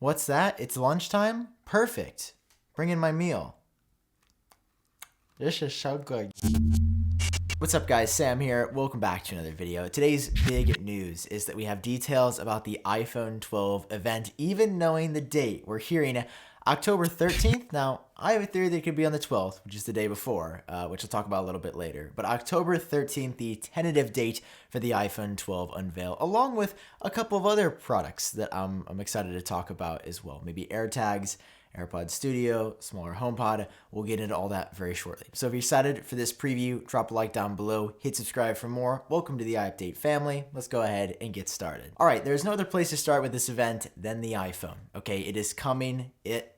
What's that? It's lunchtime? Perfect. Bring in my meal. This is so good. What's up guys, Sam here. Welcome back to another video. Today's big news is that we have details about the iPhone 12 event, even knowing the date. We're hearing October 13th. Now, I have a theory that it could be on the 12th, which is the day before, which I'll talk about a little bit later. But October 13th, the tentative date for the iPhone 12 unveil, along with a couple of other products that I'm excited to talk about as well. Maybe AirTags, AirPod Studio, smaller HomePod. We'll get into all that very shortly. So if you're excited for this preview, drop a like down below, hit subscribe for more. Welcome to the iUpdate family. Let's go ahead and get started. All right, there's no other place to start with this event than the iPhone. Okay, it is coming,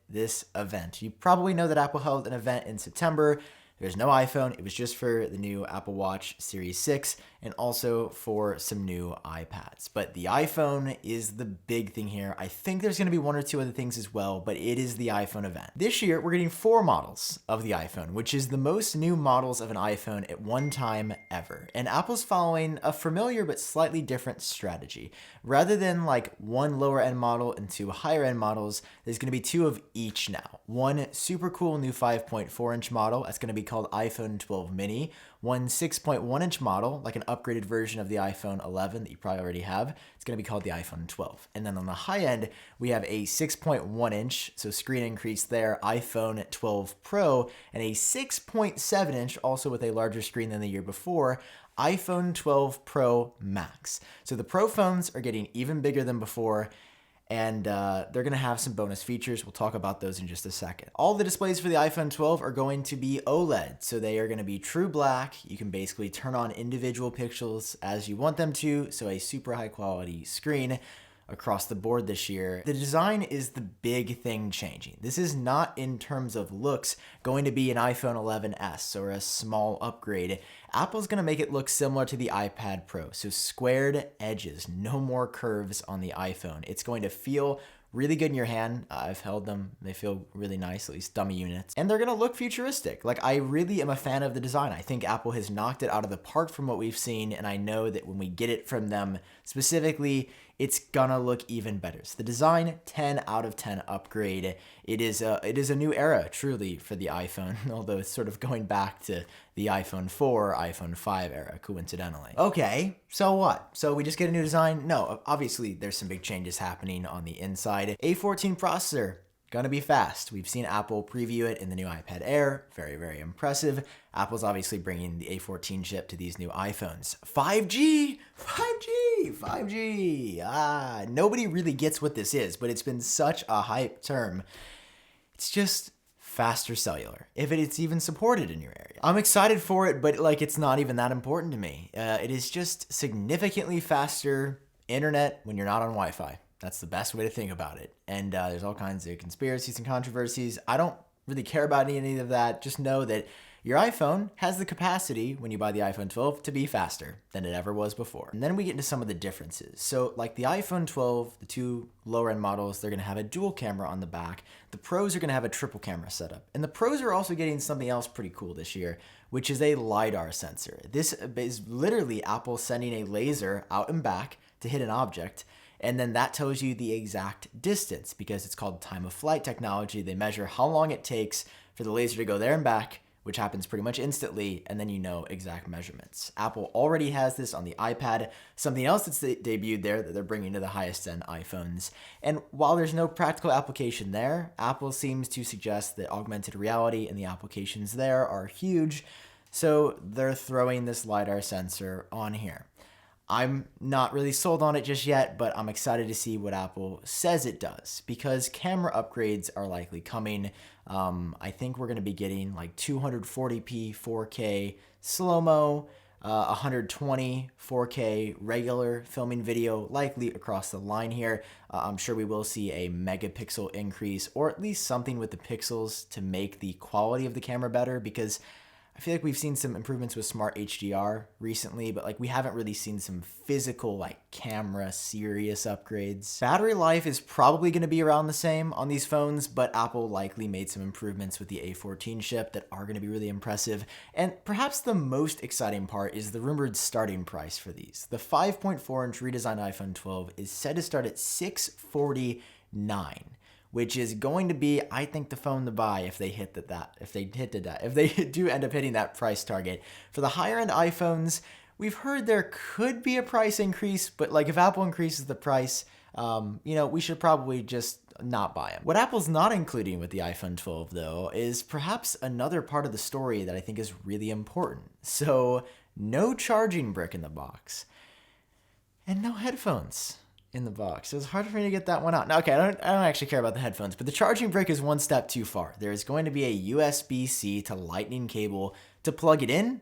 this event. You probably know that Apple held an event in September. There's no iPhone. It was just for the new Apple Watch Series 6 and also for some new iPads. But the iPhone is the big thing here. I think there's going to be one or two other things as well, but it is the iPhone event. This year, we're getting 4 models of the iPhone, which is the most new models of an iPhone at one time ever. And Apple's following a familiar but slightly different strategy. Rather than like one lower end model and 2 higher end models, there's going to be 2 of each now. One super cool new 5.4 inch model that's going to be called iPhone 12 mini, one 6.1 inch model, like an upgraded version of the iPhone 11 that you probably already have. It's going to be called the iPhone 12. And then on the high end, we have a 6.1 inch, so screen increase there, iPhone 12 Pro, and a 6.7 inch, also with a larger screen than the year before, iPhone 12 Pro Max. So the Pro phones are getting even bigger than before, and they're going to have some bonus features. We'll talk about those in just a second. All the displays for the iPhone 12 are going to be OLED, so they are going to be true black. You can basically turn on individual pixels as you want them to, so a super high quality screen across the board this year. The design is the big thing changing. This is not, in terms of looks, going to be an iPhone 11s or a small upgrade. Apple's going to make it look similar to the iPad Pro, so squared edges, no more curves on the iPhone. It's going to feel really good in your hand. I've held them. They feel really nice, at least dummy units. And they're going to look futuristic. Like, I really am a fan of the design. I think Apple has knocked it out of the park from what we've seen, and I know that when we get it from them specifically, it's gonna look even better. So the design, 10 out of 10 upgrade. It is a new era, truly, for the iPhone, although it's sort of going back to the iPhone 4, iPhone 5 era, coincidentally. Okay, so what? So we just get a new design? No, obviously there's some big changes happening on the inside. A14 processor, gonna be fast. We've seen Apple preview it in the new iPad Air. Very, very impressive. Apple's obviously bringing the A14 chip to these new iPhones. 5G! 5G! Nobody really gets what this is, but it's been such a hype term. It's just faster cellular, if it's even supported in your area. I'm excited for it, but like, it's not even that important to me. It is just significantly faster internet when you're not on Wi-Fi. That's the best way to think about it. And there's all kinds of conspiracies and controversies. I don't really care about any of that. Just know that your iPhone has the capacity, when you buy the iPhone 12, to be faster than it ever was before. And then we get into some of the differences. So like the iPhone 12, the 2 lower end models, they're going to have a dual camera on the back. The Pros are going to have a triple camera setup. And the Pros are also getting something else pretty cool this year, which is a LiDAR sensor. This is literally Apple sending a laser out and back to hit an object, and then that tells you the exact distance because it's called time of flight technology. They measure how long it takes for the laser to go there and back, which happens pretty much instantly, and then you know exact measurements. Apple already has this on the iPad. Something else that's debuted there that they're bringing to the highest end iPhones. And while there's no practical application there, Apple seems to suggest that augmented reality and the applications there are huge, so they're throwing this LiDAR sensor on here. I'm not really sold on it just yet, but I'm excited to see what Apple says it does because camera upgrades are likely coming. I think we're going to be getting like 240p 4K slow-mo, 120 4K regular filming video, likely across the line here. I'm sure we will see a megapixel increase or at least something with the pixels to make the quality of the camera better because I feel like we've seen some improvements with Smart HDR recently, but like we haven't really seen some physical like camera serious upgrades. Battery life is probably going to be around the same on these phones, but Apple likely made some improvements with the A14 chip that are going to be really impressive. And perhaps the most exciting part is the rumored starting price for these. The 5.4-inch redesigned iPhone 12 is set to start at $649. which is going to be, I think, the phone to buy if they if they do end up hitting that price target. For the higher end iPhones, we've heard there could be a price increase, but like if Apple increases the price, we should probably just not buy them. What Apple's not including with the iPhone 12 though is perhaps another part of the story that I think is really important. So no charging brick in the box and no headphones in the box. It was hard for me to get that one out. Now, okay, I don't actually care about the headphones, but the charging brick is one step too far. There is going to be a USB-C to Lightning cable to plug it in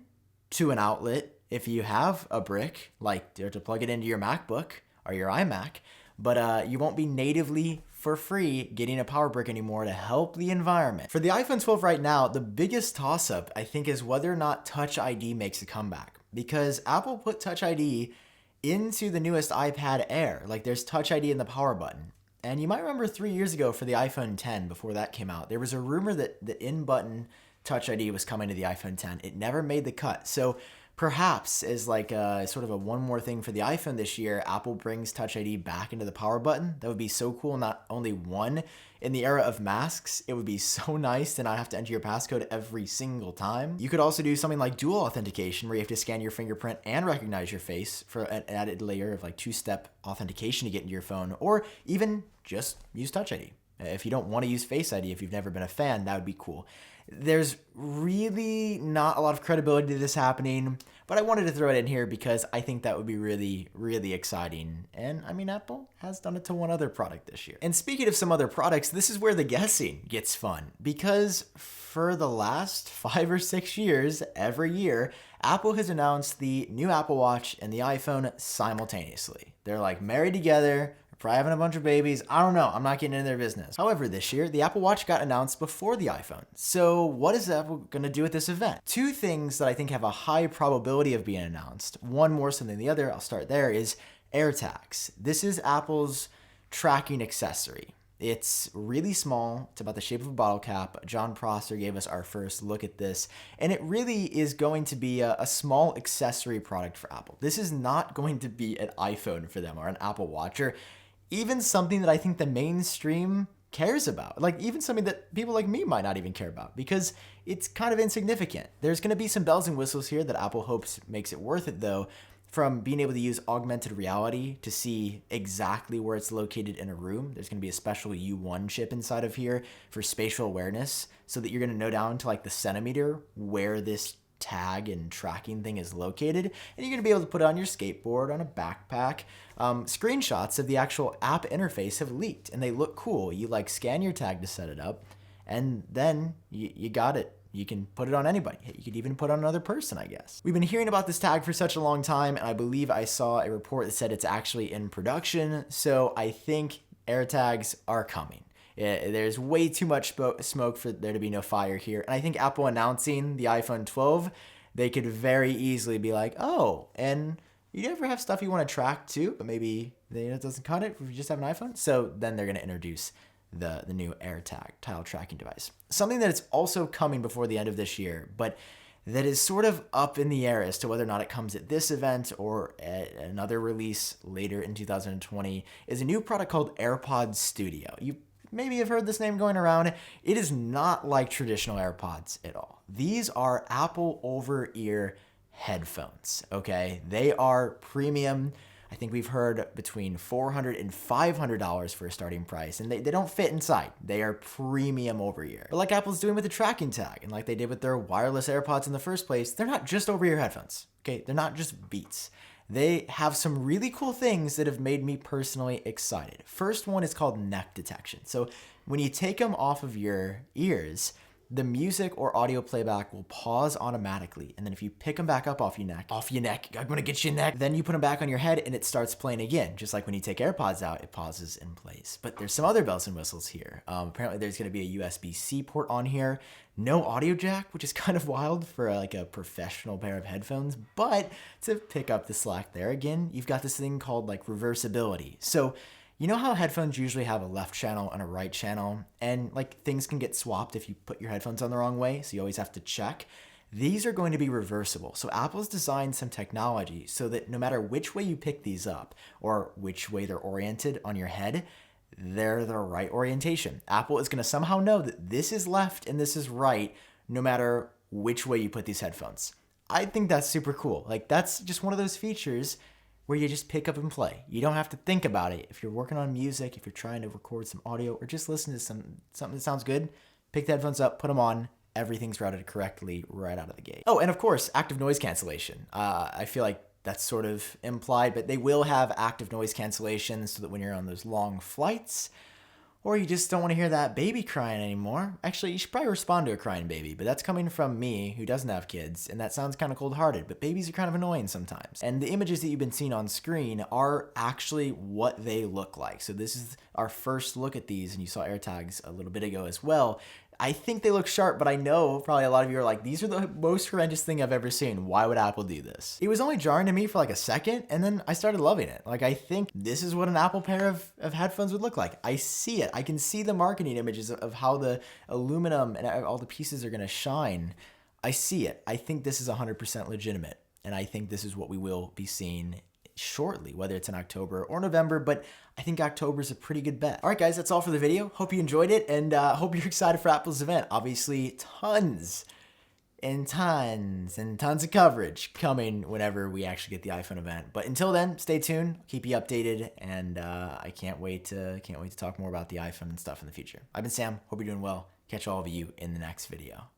to an outlet if you have a brick, like to plug it into your MacBook or your iMac, but you won't be natively for free getting a power brick anymore to help the environment. For the iPhone 12 right now, the biggest toss-up, I think, is whether or not Touch ID makes a comeback, because Apple put Touch ID into the newest iPad Air. Like there's Touch ID in the power button. And you might remember 3 years ago for the iPhone 10, before that came out, there was a rumor that the in-button Touch ID was coming to the iPhone 10. It never made the cut. So perhaps as like sort of a one more thing for the iPhone this year, Apple brings Touch ID back into the power button. That would be so cool. Not only one, in the era of masks, it would be so nice to not have to enter your passcode every single time. You could also do something like dual authentication, where you have to scan your fingerprint and recognize your face for an added layer of like two-step authentication to get into your phone, or even just use Touch ID. If you don't want to use Face ID, if you've never been a fan, that would be cool. There's really not a lot of credibility to this happening, but I wanted to throw it in here because I think that would be really, really exciting. And I mean, Apple has done it to one other product this year. And speaking of some other products, this is where the guessing gets fun, because for the last 5 or 6 years, every year, Apple has announced the new Apple Watch and the iPhone simultaneously. They're like married together, probably having a bunch of babies. I don't know. I'm not getting into their business. However, this year, the Apple Watch got announced before the iPhone. So what is Apple going to do at this event? 2 things that I think have a high probability of being announced, one more so than the other, I'll start there, is AirTags. This is Apple's tracking accessory. It's really small. It's about the shape of a bottle cap. John Prosser gave us our first look at this, and it really is going to be a small accessory product for Apple. This is not going to be an iPhone for them or an Apple Watch, or even something that I think the mainstream cares about. Like even something that people like me might not even care about, because it's kind of insignificant. There's going to be some bells and whistles here that Apple hopes makes it worth it though, from being able to use augmented reality to see exactly where it's located in a room. There's going to be a special U1 chip inside of here for spatial awareness, so that you're going to know down to like the centimeter where this tag and tracking thing is located, and you're going to be able to put it on your skateboard, on a backpack. Screenshots of the actual app interface have leaked, and they look cool. You like scan your tag to set it up, and then you got it. You can put it on anybody. You could even put it on another person, I guess. We've been hearing about this tag for such a long time, and I believe I saw a report that said it's actually in production, so I think AirTags are coming. There's way too much smoke for there to be no fire here. And I think Apple announcing the iPhone 12, they could very easily be like, oh, and you ever have stuff you want to track too, but maybe it doesn't cut it if you just have an iPhone? So then they're going to introduce the new AirTag tile tracking device. Something that is also coming before the end of this year, but that is sort of up in the air as to whether or not it comes at this event or at another release later in 2020, is a new product called AirPods Studio. You maybe have heard this name going around. It is not like traditional AirPods at all. These are Apple over-ear headphones, okay? They are premium. I think we've heard between $400 and $500 for a starting price, and they don't fit inside. They are premium over-ear. But like Apple's doing with the tracking tag, and like they did with their wireless AirPods in the first place, they're not just over-ear headphones, okay? They're not just Beats. They have some really cool things that have made me personally excited. First one is called neck detection. So when you take them off of your ears, the music or audio playback will pause automatically. And then if you pick them back up off your neck, I'm gonna get your neck, then you put them back on your head and it starts playing again. Just like when you take AirPods out, it pauses and plays. But there's some other bells and whistles here. Apparently there's gonna be a USB-C port on here. No audio jack, which is kind of wild for like a professional pair of headphones, but to pick up the slack there, again, you've got this thing called like reversibility. So you know how headphones usually have a left channel and a right channel, and like things can get swapped if you put your headphones on the wrong way, so you always have to check? These are going to be reversible. So Apple's designed some technology so that no matter which way you pick these up or which way they're oriented on your head, they're the right orientation. Apple is going to somehow know that this is left and this is right no matter which way you put these headphones. I think that's super cool. Like, that's just one of those features where you just pick up and play. You don't have to think about it. If you're working on music, if you're trying to record some audio, or just listen to something that sounds good, pick the headphones up, put them on. Everything's routed correctly right out of the gate. Oh, and of course, active noise cancellation. I feel like that's sort of implied, but they will have active noise cancellation so that when you're on those long flights, or you just don't want to hear that baby crying anymore. Actually, you should probably respond to a crying baby, but that's coming from me who doesn't have kids, and that sounds kind of cold-hearted, but babies are kind of annoying sometimes. And the images that you've been seeing on screen are actually what they look like. So this is our first look at these, and you saw AirTags a little bit ago as well. I think they look sharp, but I know probably a lot of you are like, these are the most horrendous thing I've ever seen. Why would Apple do this? It was only jarring to me for like a second, and then I started loving it. Like, I think this is what an Apple pair of headphones would look like. I see it. I can see the marketing images of how the aluminum and all the pieces are going to shine. I see it. I think this is 100% legitimate, and I think this is what we will be seeing shortly, whether it's in October or November, but I think October is a pretty good bet. All right, guys, that's all for the video. Hope you enjoyed it, and hope you're excited for Apple's event. Obviously, tons and tons and tons of coverage coming whenever we actually get the iPhone event. But until then, stay tuned, keep you updated, and I can't wait to talk more about the iPhone and stuff in the future. I've been Sam. Hope you're doing well. Catch all of you in the next video.